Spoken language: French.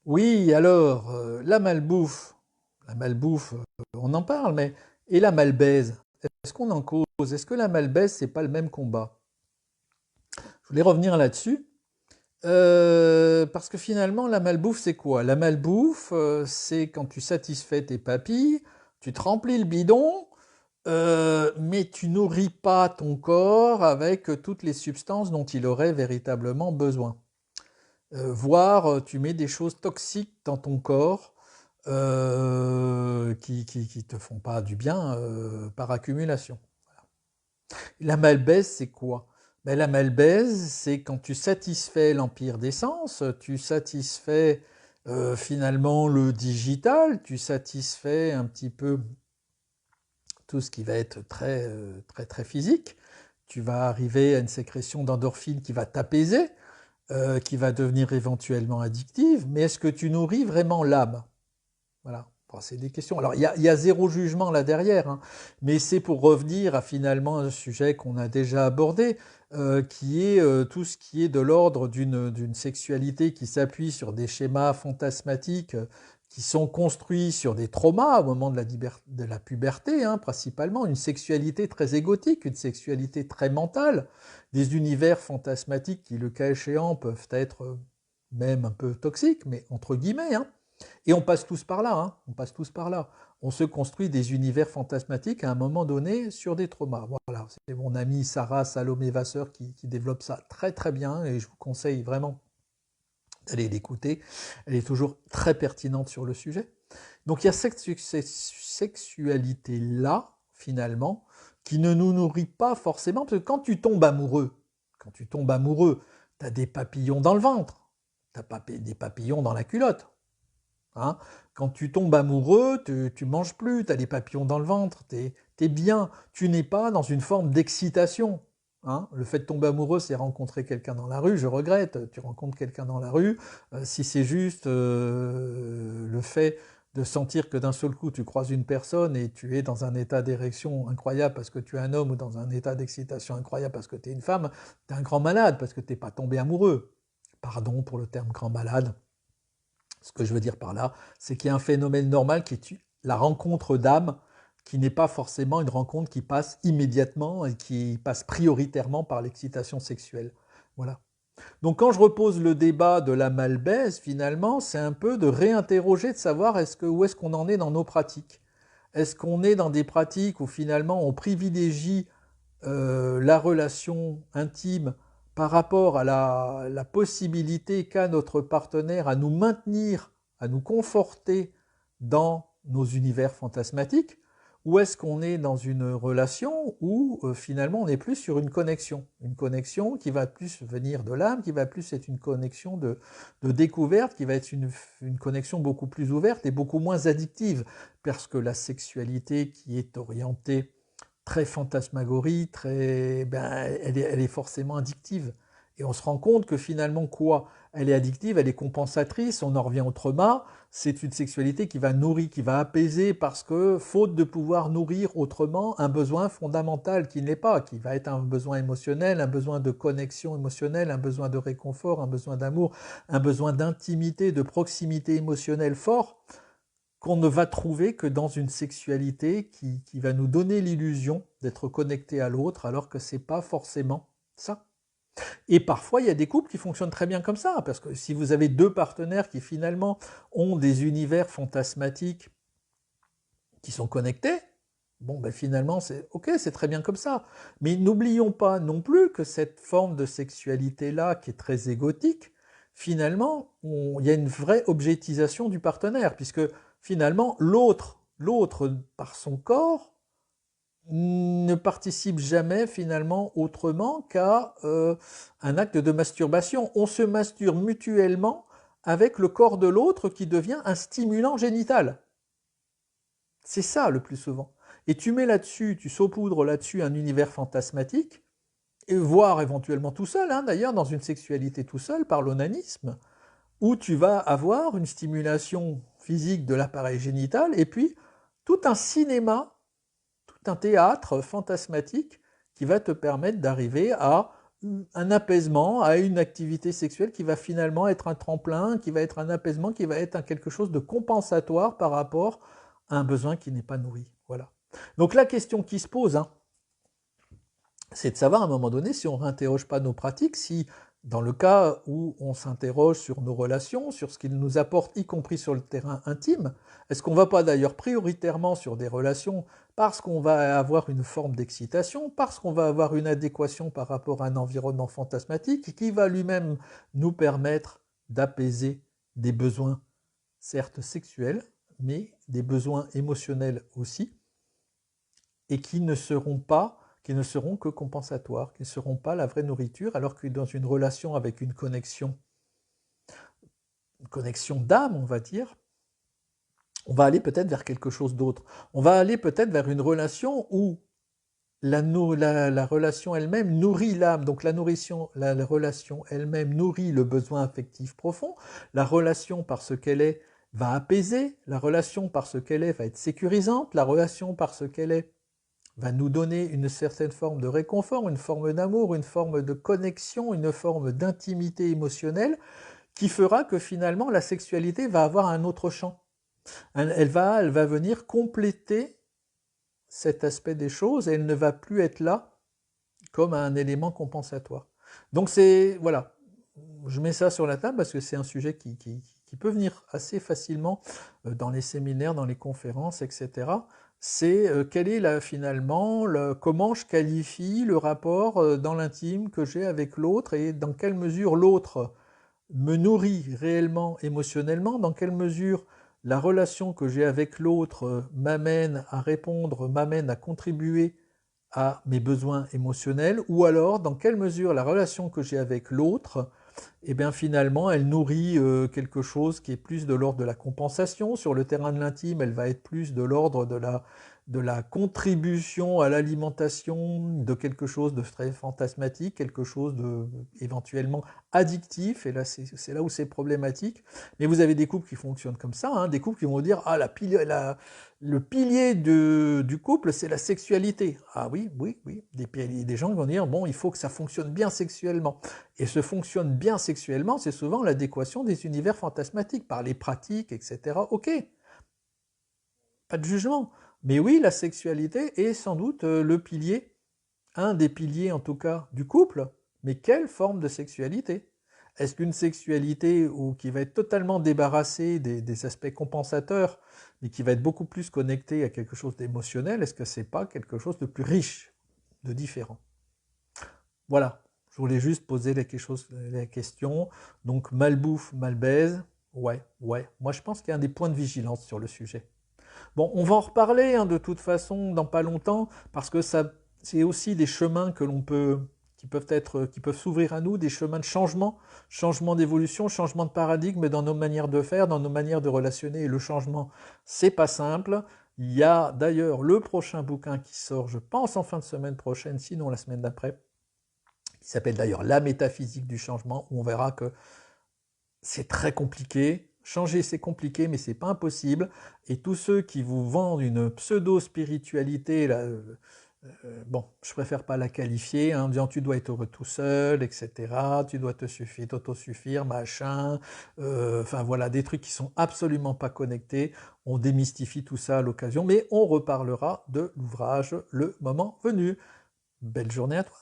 Oui, alors, la malbouffe, on en parle, mais et la malbaise? Est-ce qu'on en cause? Est-ce que la malbaise, c'est pas le même combat? Je voulais revenir là-dessus, parce que finalement, la malbouffe, c'est quoi? La malbouffe, c'est quand tu satisfais tes papilles, tu te remplis le bidon, mais tu nourris pas ton corps avec toutes les substances dont il aurait véritablement besoin. Voire tu mets des choses toxiques dans ton corps qui te font pas du bien par accumulation. La malbaise, c'est quoi? Ben, la malbaise, c'est quand tu satisfais l'empire des sens, tu satisfais finalement le digital, tu satisfais un petit peu tout ce qui va être très physique. Tu vas arriver à une sécrétion d'endorphine qui va t'apaiser, qui va devenir éventuellement addictive, mais est-ce que tu nourris vraiment l'âme? Voilà. Bon, c'est des questions. Alors, il y a zéro jugement là derrière, hein, mais c'est pour revenir à finalement un sujet qu'on a déjà abordé, qui est tout ce qui est de l'ordre d'une sexualité qui s'appuie sur des schémas fantasmatiques qui sont construits sur des traumas au moment de la puberté, hein, principalement, une sexualité très égotique, une sexualité très mentale, des univers fantasmatiques qui, le cas échéant, peuvent être même un peu toxiques, mais entre guillemets, hein. Et on passe tous par là, hein, on passe tous par là. On se construit des univers fantasmatiques à un moment donné sur des traumas. Voilà, c'est mon amie Sarah Salomé Vasseur qui développe ça très très bien et je vous conseille vraiment d'aller l'écouter. Elle est toujours très pertinente sur le sujet. Donc il y a cette sexualité-là, finalement, qui ne nous nourrit pas forcément, parce que quand tu tombes amoureux, tu as des papillons dans le ventre, tu as des papillons dans la culotte. Hein. Quand tu tombes amoureux, tu manges plus, tu as les papillons dans le ventre, tu es bien, tu n'es pas dans une forme d'excitation. Hein. Le fait de tomber amoureux, c'est rencontrer quelqu'un dans la rue, je regrette, tu rencontres quelqu'un dans la rue, si c'est juste le fait de sentir que d'un seul coup tu croises une personne et tu es dans un état d'érection incroyable parce que tu es un homme ou dans un état d'excitation incroyable parce que tu es une femme, tu es un grand malade parce que tu n'es pas tombé amoureux. Pardon pour le terme grand malade. Ce que je veux dire par là, c'est qu'il y a un phénomène normal qui est la rencontre d'âme, qui n'est pas forcément une rencontre qui passe immédiatement et qui passe prioritairement par l'excitation sexuelle. Voilà. Donc quand je repose le débat de la malbaise, finalement, c'est un peu de réinterroger, de savoir où est-ce qu'on en est dans nos pratiques. Est-ce qu'on est dans des pratiques où finalement on privilégie la relation intime par rapport à la possibilité qu'a notre partenaire à nous maintenir, à nous conforter dans nos univers fantasmatiques, ou est-ce qu'on est dans une relation où finalement on est plus sur une connexion qui va plus venir de l'âme, qui va plus être une connexion de découverte, qui va être une connexion beaucoup plus ouverte et beaucoup moins addictive, parce que la sexualité qui est orientée très fantasmagorie, elle est forcément addictive. Et on se rend compte que finalement, quoi? Elle est addictive, elle est compensatrice, on en revient au trauma, c'est une sexualité qui va nourrir, qui va apaiser parce que, faute de pouvoir nourrir autrement un besoin fondamental qui ne l'est pas, qui va être un besoin émotionnel, un besoin de connexion émotionnelle, un besoin de réconfort, un besoin d'amour, un besoin d'intimité, de proximité émotionnelle fort, qu'on ne va trouver que dans une sexualité qui va nous donner l'illusion d'être connecté à l'autre, alors que c'est pas forcément ça. Et parfois, il y a des couples qui fonctionnent très bien comme ça, parce que si vous avez deux partenaires qui finalement ont des univers fantasmatiques qui sont connectés, bon, ben finalement, c'est ok, c'est très bien comme ça. Mais n'oublions pas non plus que cette forme de sexualité-là, qui est très égotique, finalement, il y a une vraie objetisation du partenaire, puisque finalement, l'autre par son corps, ne participe jamais finalement autrement qu'à un acte de masturbation. On se masturbe mutuellement avec le corps de l'autre qui devient un stimulant génital. C'est ça le plus souvent. Et tu mets là-dessus, tu saupoudres là-dessus un univers fantasmatique, et voire éventuellement tout seul, hein, d'ailleurs, dans une sexualité tout seul, par l'onanisme, où tu vas avoir une stimulation physique de l'appareil génital, et puis tout un cinéma, tout un théâtre fantasmatique qui va te permettre d'arriver à un apaisement à une activité sexuelle qui va finalement être un tremplin, qui va être un apaisement, qui va être quelque chose de compensatoire par rapport à un besoin qui n'est pas nourri. Voilà. Donc la question qui se pose, hein, c'est de savoir à un moment donné si on ne réinterroge pas nos pratiques, si dans le cas où on s'interroge sur nos relations, sur ce qu'ils nous apportent, y compris sur le terrain intime, est-ce qu'on ne va pas d'ailleurs prioritairement sur des relations parce qu'on va avoir une forme d'excitation, parce qu'on va avoir une adéquation par rapport à un environnement fantasmatique qui va lui-même nous permettre d'apaiser des besoins, certes sexuels, mais des besoins émotionnels aussi, et qui ne seront que compensatoires, qui ne seront pas la vraie nourriture, alors que dans une relation avec une connexion d'âme, on va dire, on va aller peut-être vers quelque chose d'autre. On va aller peut-être vers une relation où la relation elle-même nourrit l'âme, donc la relation elle-même nourrit le besoin affectif profond, la relation parce qu'elle est va apaiser, la relation parce qu'elle est va être sécurisante, la relation parce qu'elle est va nous donner une certaine forme de réconfort, une forme d'amour, une forme de connexion, une forme d'intimité émotionnelle qui fera que finalement la sexualité va avoir un autre champ. Elle va venir compléter cet aspect des choses et elle ne va plus être là comme un élément compensatoire. Donc c'est, voilà, je mets ça sur la table parce que c'est un sujet qui peut venir assez facilement dans les séminaires, dans les conférences, etc. C'est quel est finalement, comment je qualifie le rapport dans l'intime que j'ai avec l'autre et dans quelle mesure l'autre me nourrit réellement émotionnellement, dans quelle mesure la relation que j'ai avec l'autre m'amène à répondre, m'amène à contribuer à mes besoins émotionnels, ou alors dans quelle mesure la relation que j'ai avec l'autre, eh bien finalement elle nourrit quelque chose qui est plus de l'ordre de la compensation. Sur le terrain de l'intime, elle va être plus de l'ordre de la contribution à l'alimentation de quelque chose de très fantasmatique, quelque chose de éventuellement addictif, et là c'est là où c'est problématique. Mais vous avez des couples qui fonctionnent comme ça, hein, des couples qui vont dire « Ah, le pilier du couple, c'est la sexualité. » Ah oui, des gens qui vont dire « Bon, il faut que ça fonctionne bien sexuellement. » Et ce fonctionne bien sexuellement, c'est souvent l'adéquation des univers fantasmatiques, par les pratiques, etc. Ok, pas de jugement. Mais oui, la sexualité est sans doute le pilier, un des piliers en tout cas du couple, mais quelle forme de sexualité? Est-ce qu'une sexualité qui va être totalement débarrassée des aspects compensateurs, mais qui va être beaucoup plus connectée à quelque chose d'émotionnel, est-ce que c'est pas quelque chose de plus riche, de différent? Voilà, je voulais juste poser la question. Donc malbouffe, malbaise, ouais. Moi je pense qu'il y a des points de vigilance sur le sujet. Bon, on va en reparler hein, de toute façon dans pas longtemps, parce que c'est aussi des chemins qui peuvent s'ouvrir à nous, des chemins de changement d'évolution, changement de paradigme dans nos manières de faire, dans nos manières de relationner. Et le changement, c'est pas simple. Il y a d'ailleurs le prochain bouquin qui sort, je pense, en fin de semaine prochaine, sinon la semaine d'après, qui s'appelle d'ailleurs La métaphysique du changement, où on verra que c'est très compliqué. Changer, c'est compliqué, mais c'est pas impossible. Et tous ceux qui vous vendent une pseudo-spiritualité, là, bon, je préfère pas la qualifier, hein, en disant tu dois être heureux tout seul, etc. Tu dois t'autosuffire, machin. Enfin voilà, des trucs qui sont absolument pas connectés. On démystifie tout ça à l'occasion, mais on reparlera de l'ouvrage le moment venu. Belle journée à toi.